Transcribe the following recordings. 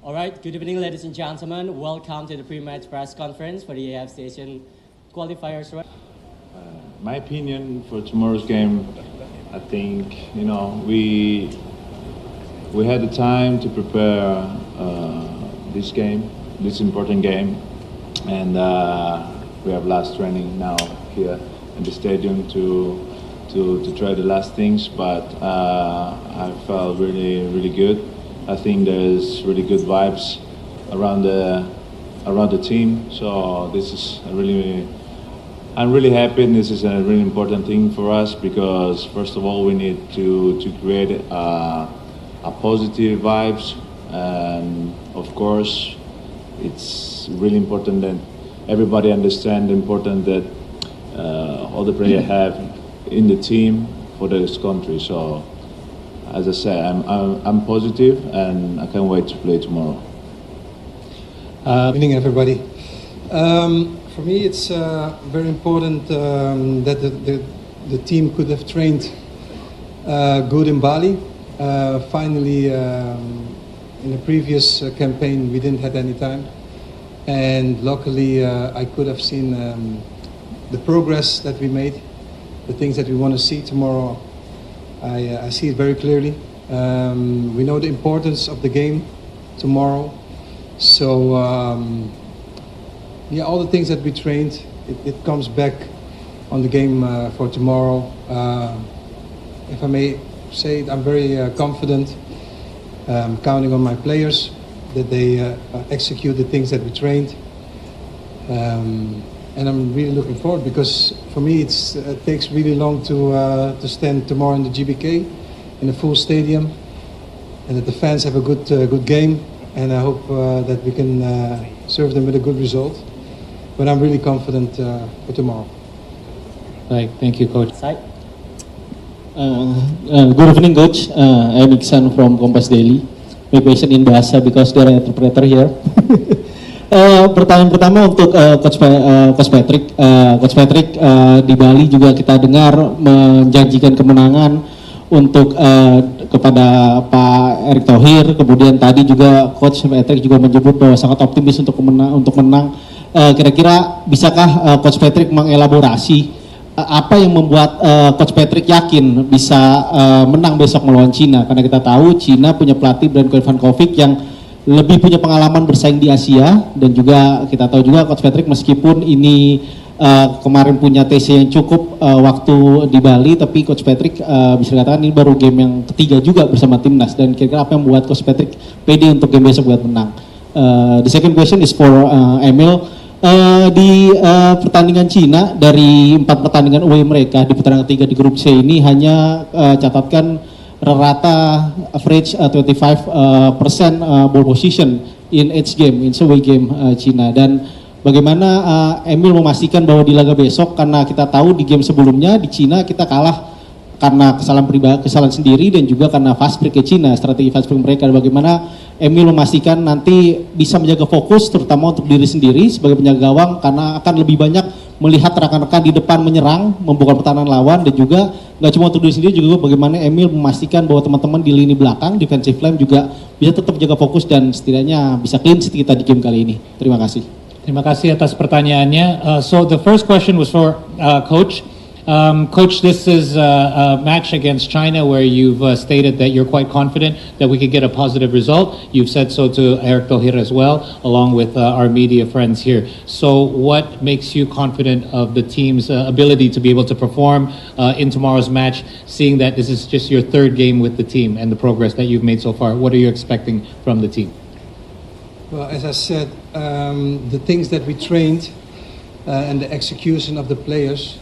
All right, good evening, ladies and gentlemen. Welcome to the pre-match press conference for the AF Station qualifiers. My opinion for tomorrow's game, I think we had the time to prepare this game, this important game, and we have last training now here in the stadium to try the last things. But I felt really good. I think there's really good vibes around the team. So this is I'm really happy, and this is a really important thing for us because first of all we need to create a positive vibes, and of course it's really important that everybody understand the importance that all the players have in the team for this country. So as I said, I'm positive and I can't wait to play tomorrow. Good evening, everybody. For me, it's very important that the team could have trained good in Bali. Finally, in the previous campaign, we didn't have any time, and luckily, I could have seen the progress that we made, the things that we want to see tomorrow. I see it very clearly. We know the importance of the game tomorrow. So, all the things that we trained, it comes back on the game for tomorrow. If I may say it, I'm very confident, counting on my players, that they execute the things that we trained. And I'm really looking forward because for me it takes really long to stand tomorrow in the GBK in a full stadium, and that the fans have a good game, and I hope that we can serve them with a good result. But I'm really confident for tomorrow. Right, thank you, Coach. Good evening, Coach. I'm Iksan from Kompas Daily. My question in Bahasa because there are interpreter here. Pertanyaan pertama untuk Coach Patrick. Coach Patrick, di Bali juga kita dengar menjanjikan kemenangan untuk kepada Pak Erick Thohir. Kemudian tadi juga Coach Patrick juga menyebut bahwa sangat optimis untuk menang. Kira-kira bisakah Coach Patrick mengelaborasi apa yang membuat Coach Patrick yakin bisa menang besok melawan Cina? Karena kita tahu Cina punya pelatih Branko Ivankovic yang lebih punya pengalaman bersaing di Asia, dan juga kita tahu juga Coach Patrick meskipun ini kemarin punya TC yang cukup waktu di Bali, tapi Coach Patrick bisa dikatakan ini baru game yang ketiga juga bersama timnas, dan kira-kira apa yang membuat Coach Patrick pede untuk game besok buat menang? The second question is for Emil. Di pertandingan Cina, dari 4 pertandingan away mereka di putaran ketiga di grup C ini hanya catatkan rata average 25% ball position in each game, in away game Cina. Dan bagaimana Emil memastikan bahwa di laga besok, karena kita tahu di game sebelumnya di Cina kita kalah karena kesalahan sendiri dan juga karena fast break ke Cina, strategi fast break mereka. Bagaimana Emil memastikan nanti bisa menjaga fokus terutama untuk diri sendiri sebagai penjaga gawang, karena akan lebih banyak melihat rekan-rekan di depan menyerang, membuka pertahanan lawan, dan juga nggak cuma untuk diri sendiri, juga bagaimana Emil memastikan bahwa teman-teman di lini belakang, defensive line juga bisa tetap jaga fokus dan setidaknya bisa clean sheet kita di game kali ini. Terima kasih. Terima kasih atas pertanyaannya. So the first question was for Coach. Coach, this is a match against China where you've stated that you're quite confident that we could get a positive result. You've said so to Erick Thohir as well, along with our media friends here. So what makes you confident of the team's ability to be able to perform in tomorrow's match, seeing that this is just your third game with the team and the progress that you've made so far? What are you expecting from the team? Well, as I said, the things that we trained and the execution of the players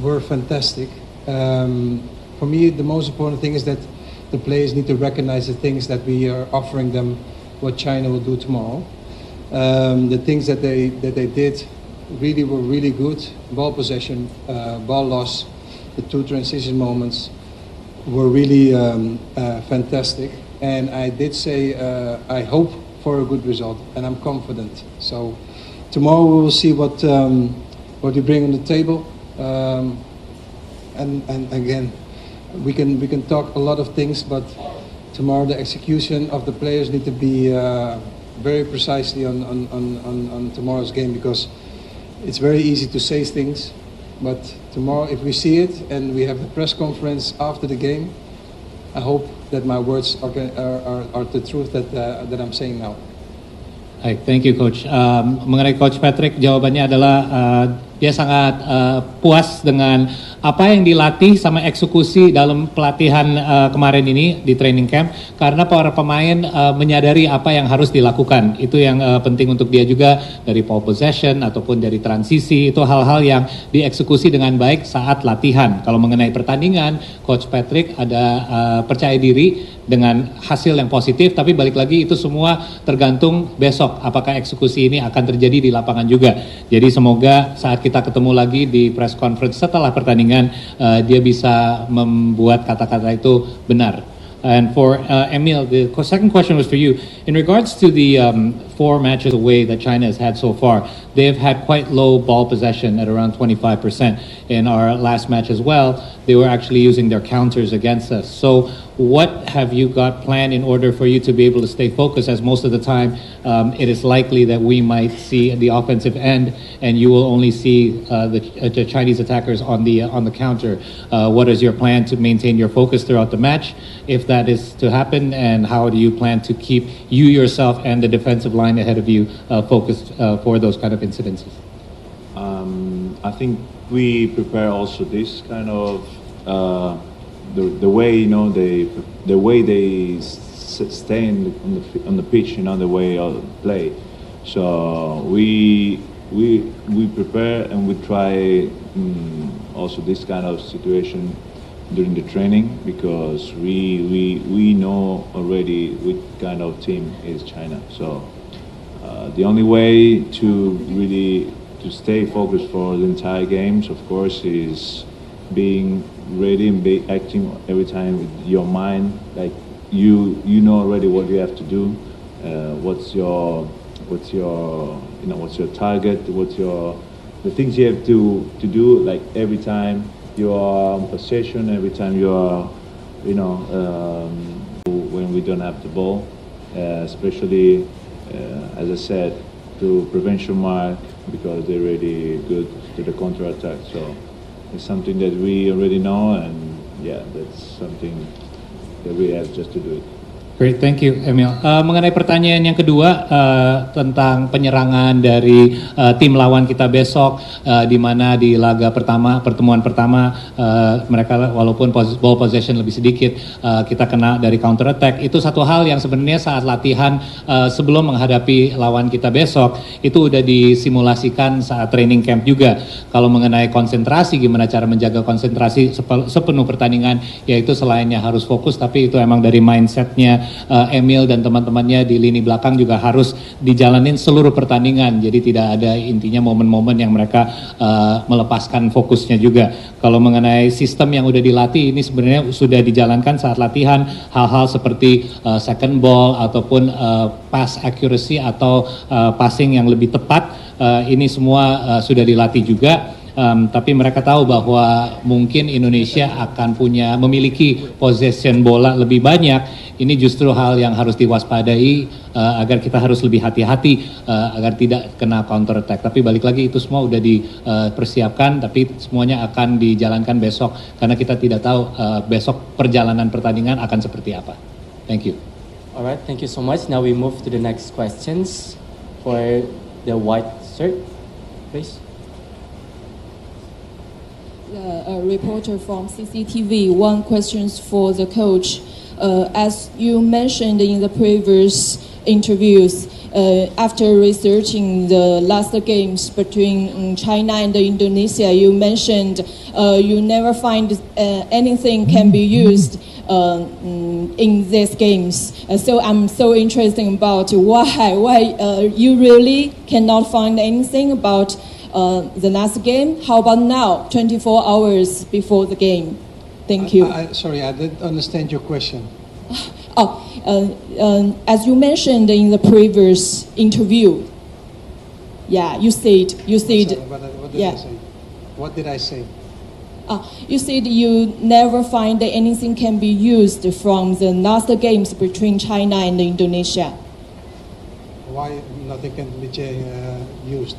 were fantastic. For me, the most important thing is that the players need to recognize the things that we are offering them, what China will do tomorrow. The things that they did were really good. Ball possession, ball loss, the 2 transition moments were really fantastic. And I did say I hope for a good result, and I'm confident. So tomorrow we will see what you bring on the table. And again, we can talk a lot of things, but tomorrow the execution of the players need to be very precisely on tomorrow's game, because it's very easy to say things, but tomorrow if we see it and we have the press conference after the game, I hope that my words are the truth that I'm saying now. Baik, thank you Coach. Mengenai Coach Patrick, jawabannya adalah dia sangat puas dengan apa yang dilatih sama eksekusi dalam pelatihan kemarin ini di training camp, karena para pemain menyadari apa yang harus dilakukan. Itu yang penting untuk dia juga, dari ball possession ataupun dari transisi, itu hal-hal yang dieksekusi dengan baik saat latihan. Kalau mengenai pertandingan, Coach Patrick ada percaya diri dengan hasil yang positif, tapi balik lagi itu semua tergantung besok apakah eksekusi ini akan terjadi di lapangan juga. Jadi semoga saat kita ketemu lagi di press conference setelah pertandingan, dia bisa membuat kata-kata itu benar. And for Emil, the second question was for you. In regards to the 4 matches away that China has had so far, they've had quite low ball possession at around 25%. In our last match as well, they were actually using their counters against us. So what have you got planned in order for you to be able to stay focused, as most of the time it is likely that we might see the offensive end and you will only see the Chinese attackers on the counter. What is your plan to maintain your focus throughout the match, if that is to happen, and how do you plan to keep you yourself and the defensive line ahead of you focused for those kind of incidences? I think we prepare also this kind of the way the way they stay on the pitch, the way they play. So we prepare and we try also this kind of situation during the training, because we know already which kind of team is China. So the only way to really to stay focused for the entire games, of course, is being ready and acting every time with your mind, like you know already what you have to do, what's your target, the things you have to do, like every time you are on possession, every time you are when we don't have the ball, especially as I said, to prevention mark, because they're really good to the counter attack. So it's something that we already know, and that's something that we have just to do it. Great, thank you, Emil. Mengenai pertanyaan yang kedua tentang penyerangan dari tim lawan kita besok, di mana di laga pertama, pertemuan pertama, mereka walaupun ball possession lebih sedikit, kita kena dari counter attack. Itu satu hal yang sebenarnya saat latihan sebelum menghadapi lawan kita besok itu udah disimulasikan saat training camp juga. Kalau mengenai konsentrasi, gimana cara menjaga konsentrasi sepenuh pertandingan, yaitu selainnya harus fokus, tapi itu emang dari mindsetnya Emil dan teman-temannya di lini belakang juga harus dijalanin seluruh pertandingan. Jadi tidak ada intinya momen-momen yang mereka melepaskan fokusnya juga. Kalau mengenai sistem yang udah dilatih, ini sebenarnya sudah dijalankan saat latihan, hal-hal seperti second ball ataupun pass accuracy atau passing yang lebih tepat, ini semua sudah dilatih juga. Tapi mereka tahu bahwa mungkin Indonesia akan memiliki possession bola lebih banyak. Ini justru hal yang harus diwaspadai, agar kita harus lebih hati-hati agar tidak kena counter attack. Tapi balik lagi, itu semua udah dipersiapkan, tapi semuanya akan dijalankan besok, karena kita tidak tahu besok perjalanan pertandingan akan seperti apa. Thank you. Alright, thank you so much. Now we move to the next questions for the white shirt, please. A reporter from CCTV. One question for the coach. As you mentioned in the previous interviews, after researching the last games between China and Indonesia, you mentioned you never find anything can be used in these games. So I'm so interested about why you really cannot find anything about the last game. How about now, 24 hours before the game? Thank you. Sorry, I didn't understand your question. As you mentioned in the previous interview, you said. Sorry, what did I say? What did I say? You said you never find that anything can be used from the last games between China and Indonesia. Why nothing can be used?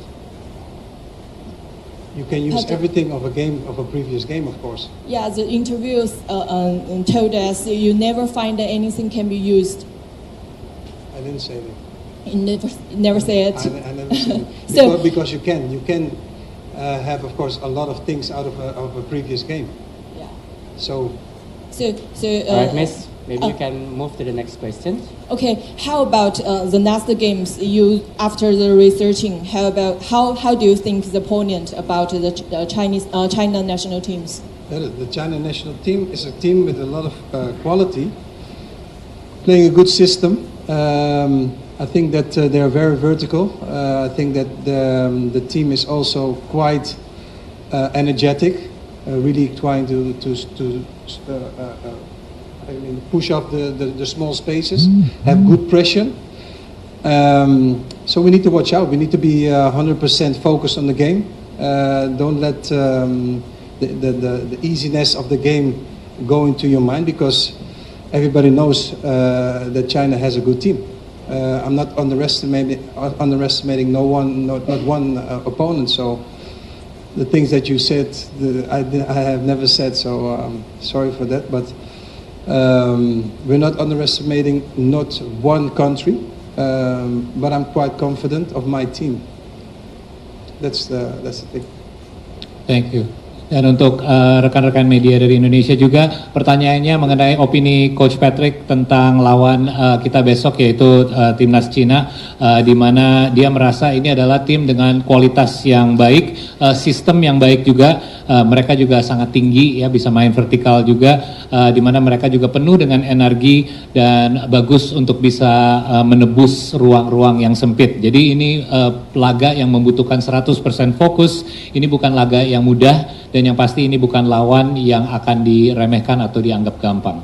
You can use everything of a previous game, of course. Yeah, the interviews told us you never find that anything can be used. I didn't say that. You never said. I never said it. So- because you can have, of course, a lot of things out of a previous game. Yeah. So So. All right, Miss. Maybe you can move to the next question. Okay, how about the next games? You after the researching, how do you think the opponent about the China national teams? the China national team is a team with a lot of quality, playing a good system. I think that they are very vertical. I think that the team is also quite energetic, really trying to push up the small spaces, have good pressure. So we need to watch out. We need to be 100% focused on the game. Don't let the easiness of the game go into your mind, because everybody knows that China has a good team. I'm not underestimating not one opponent. So the things that you said, I have never said. So sorry for that, but. We're not underestimating not one country, but I'm quite confident of my team. That's the thing. Thank you. Dan untuk rekan-rekan media dari Indonesia juga, pertanyaannya mengenai opini Coach Patrick tentang lawan kita besok, yaitu Timnas Cina, di mana dia merasa ini adalah tim dengan kualitas yang baik, sistem yang baik juga, mereka juga sangat tinggi, ya, bisa main vertikal juga, di mana mereka juga penuh dengan energi dan bagus untuk bisa menebus ruang-ruang yang sempit. Jadi ini laga yang membutuhkan 100% fokus, ini bukan laga yang mudah, dan yang pasti ini bukan lawan yang akan diremehkan atau dianggap gampang.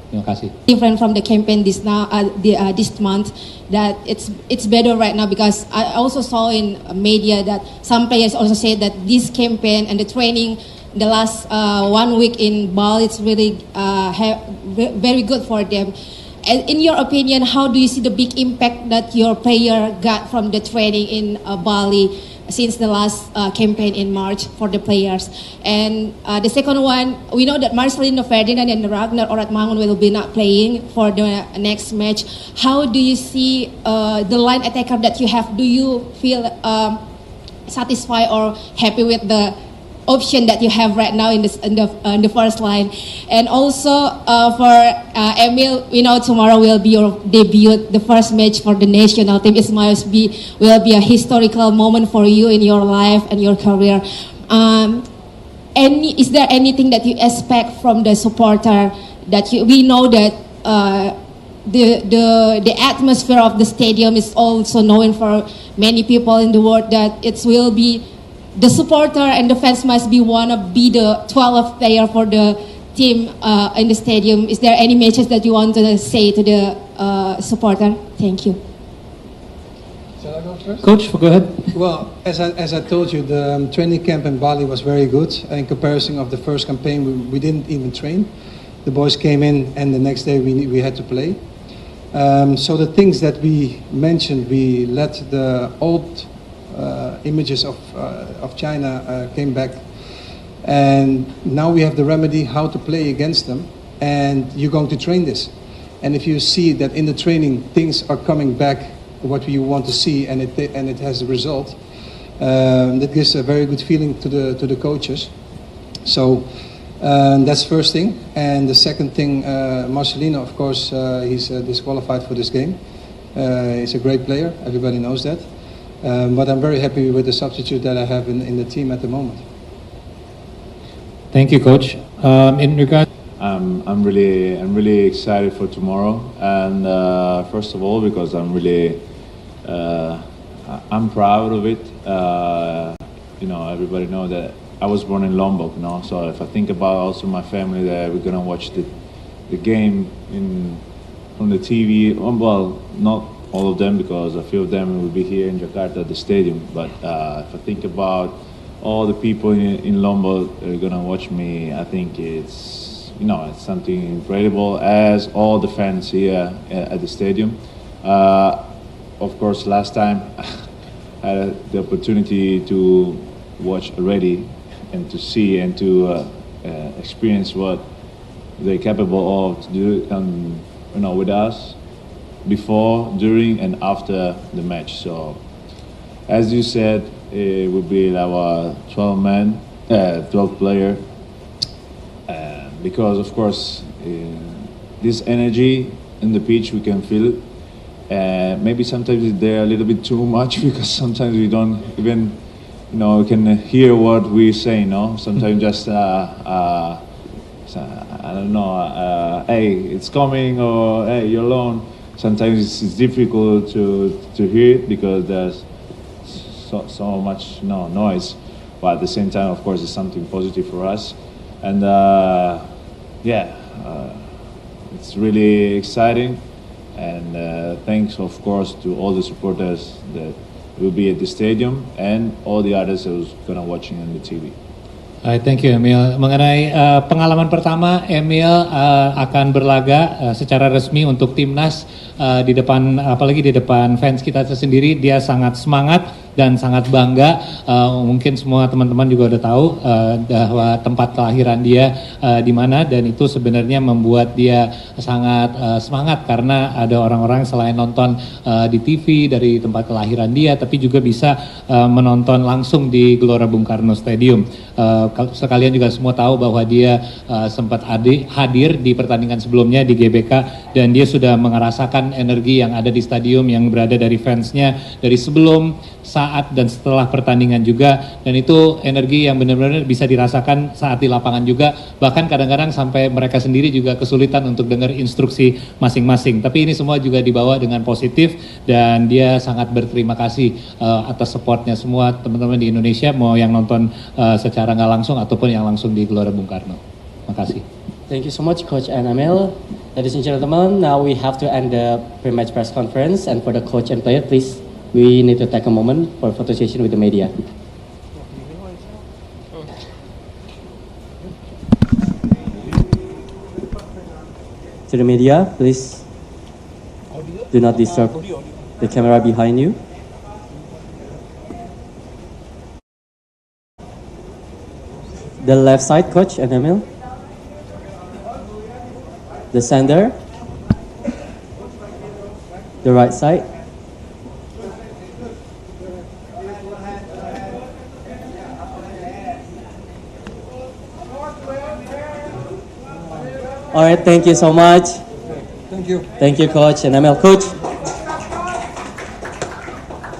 Terima kasih. Different from the campaign this month, that it's better right now, because I also saw in media that some players also say that this campaign and the training the last 1 week in Bali, it's really very good for them. And in your opinion, how do you see the big impact that your player got from the training in Bali since the last campaign in March for the players? And the second one, we know that Marcelino Ferdinand and Ragnar Oratmangun will be not playing for the next match. How do you see the line attacker that you have? Do you feel satisfied or happy with the option that you have right now in the first line? And also for Emil, we know tomorrow will be your debut, the first match for the national team. It will be a historical moment for you in your life and your career. Is there anything that you expect from the supporter that we know that the atmosphere of the stadium is also known for many people in the world, that it will be the supporter and the fans must wanna be the 12th player for the team in the stadium. Is there any message that you want to say to the supporter? Thank you. Shall I go first? Coach, go ahead. Well, as I told you, the training camp in Bali was very good. In comparison of the first campaign, we didn't even train. The boys came in, and the next day we had to play. So the things that we mentioned, we let the old images of China came back, and now we have the remedy how to play against them, and you're going to train this. And if you see that in the training things are coming back what you want to see, and it has a result, that gives a very good feeling to the coaches. So that's first thing. And the second thing, Marcelino, of course, he's disqualified for this game. He's a great player, everybody knows that. But I'm very happy with the substitute that I have in the team at the moment. Thank you, Coach. In regard, I'm really excited for tomorrow, and first of all because I'm proud of it. Everybody know that I was born in Lombok, so if I think about also my family, that we're gonna watch the game from the TV. Well, not all of them, because a few of them will be here in Jakarta at the stadium. But if I think about all the people in Lombok that are gonna watch me, I think it's something incredible. As all the fans here at the stadium, of course, last time I had the opportunity to watch already and to see and to experience what they're capable of to do, with us before, during, and after the match. So, as you said, it would be our 12 player, because of course this energy in the pitch we can feel it. Maybe sometimes they're a little bit too much because sometimes we don't even, we can hear what we say. No, sometimes just I don't know. Hey, it's coming, or hey, you're alone. Sometimes it's difficult to hear it because there's so much noise. But at the same time, of course, it's something positive for us, and it's really exciting. And thanks, of course, to all the supporters that will be at the stadium and all the others who's gonna watching on the TV. Thank you, Emil. Mengenai pengalaman pertama, Emil akan berlaga secara resmi untuk timnas di depan, apalagi di depan fans kita sendiri. Dia sangat semangat dan sangat bangga. Mungkin semua teman-teman juga udah tahu bahwa tempat kelahiran dia di mana, dan itu sebenarnya membuat dia sangat semangat karena ada orang-orang selain nonton di TV dari tempat kelahiran dia, tapi juga bisa menonton langsung di Gelora Bung Karno Stadium. Sekalian juga semua tahu bahwa dia sempat hadir di pertandingan sebelumnya di GBK, dan dia sudah merasakan energi yang ada di stadium, yang berada dari fansnya dari sebelum, saat, dan setelah pertandingan juga, dan itu energi yang benar-benar bisa dirasakan saat di lapangan juga, bahkan kadang-kadang sampai mereka sendiri juga kesulitan untuk dengar instruksi masing-masing. Tapi ini semua juga dibawa dengan positif, dan dia sangat berterima kasih atas supportnya semua teman-teman di Indonesia, mau yang nonton secara nggak langsung ataupun yang langsung di Gelora Bung Karno. Makasih. Thank you so much, Coach and Emil. Ladies and gentlemen, now we have to end the pre-match press conference, and for the coach and player, please, we need to take a moment for photo session with the media. To the media, please do not disturb the camera behind you. The left side, Coach and Emil. The center. The right side. All right, thank you so much. Thank you. Thank you, Coach and Emil. Coach,